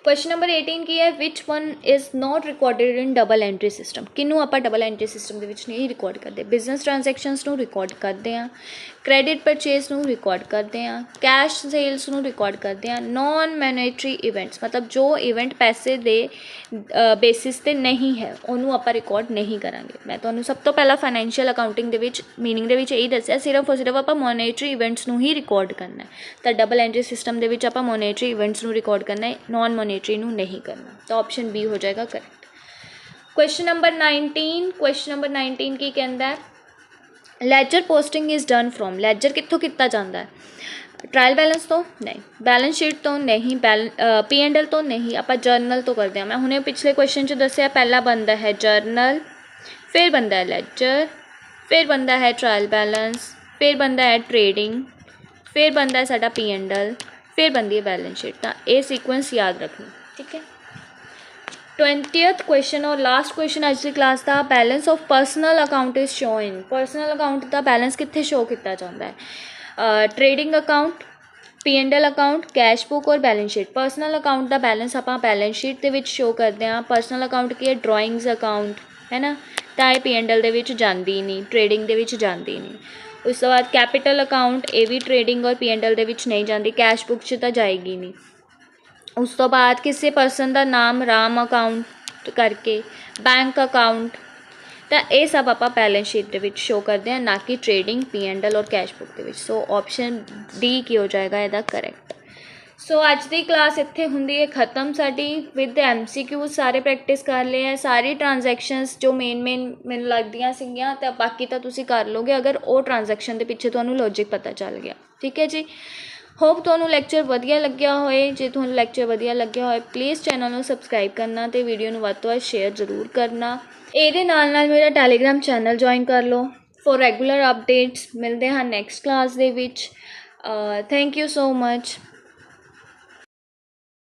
क्वेश्चन नंबर 18 की है which one is not recorded in double entry system किनू आप डबल एंट्री सिस्टम के नहीं रिकॉर्ड करते बिजनेस ट्रांसैक्शनस नू रिकॉर्ड करते हैं क्रेडिट परचेज नू रिकॉर्ड करते हैं कैश सेल्स नू रिकॉर्ड करते हैं नॉन मैनेटरी इवेंट्स मतलब जो इवेंट पैसे दे बेसिस ते नहीं है उन्होंने आप रिकॉर्ड नहीं करांगे। मैं तो सब तो पहला फाइनैंशियल अकाउंटिंग दे विच मीनिंग दे विच यही दस्सिया सिर्फ और सिर्फ आप मॉनेटरी इवेंट्स नू ही रिकॉर्ड करना है तो डबल एंट्री सिस्टम दे विच आप मॉनेटरी इवेंट्स नू रिकॉर्ड करना है नॉन मॉनेटरी नू नहीं करना तो ऑप्शन बी हो जाएगा करेक्ट। क्वेश्चन नंबर 19 की कहता है laser posting is done from laser कित्थों किया जाता है ट्रायल बैलेंस तो नहीं बैलेंस शीट तो नहीं P&L तो नहीं आप जर्नल तो करते हैं। मैं हुणे पिछले क्वेश्चन च दस्सिया पहला बनता है जर्नल फिर बनता है लैजर फिर बनता है ट्रायल बैलेंस फिर बनता है ट्रेडिंग फिर बनता है साडा P&L फिर बनती है बैलेंस शीट तो ये सीक्वेंस याद रखनी ठीक है। 20th क्वेश्चन और लास्ट क्वेश्चन अज की क्लास का balance of personal account is show in personal account का बैलेंस कितने शो किया जाता है trading account P&L account cash book और बैलेंस शीट। पर्सनल अकाउंट का बैलेंस आप बैलेंस शीट के शो करते हैं पर्सनल अकाउंट की है ड्राइंग्स अकाउंट है ना तो ये P&L के जाती नहीं ट्रेडिंग के जाती नहीं। उस तो बाद कैपिटल अकाउंट ये भी ट्रेडिंग और P&L के नहीं जाती कैश बुक तो जाएगी नहीं। उस तो बाद किसी पर्सन का नाम राम अकाउंट करके बैंक अकाउंट तो ये सब आप बैलेंस शीट के शो करते हैं ना कि ट्रेडिंग P&L और कैश बुक के सो ऑप्शन डी की हो जाएगा यदा करेक्ट। सो अज की क्लास इत्थे हुंदी है खत्म साडी विद MCQ सारे प्रैक्टिस कर लिए हैं सारी ट्रांजैक्शनस जो मेन मैनूं लगदियां सीगियां तो बाकी तो तुसीं कर लोगे अगर वो ट्रांजैक्शन के पिछे तुहानूं लॉजिक पता चल गया ठीक है जी। होप तुहानूं लैक्चर वधिया लग्या होए जे तुहानूं लैक्चर वधिया लग्या होए प्लीज़ चैनल नूं सबसक्राइब करना तो वीडियो नूं वध तों वध शेयर जरूर करना। ਇਹਦੇ ਨਾਲ मेरा टैलीग्राम चैनल ज्वाइन कर लो फॉर रेगुलर अपडेट्स। मिलते हैं next class they which. Thank you so much.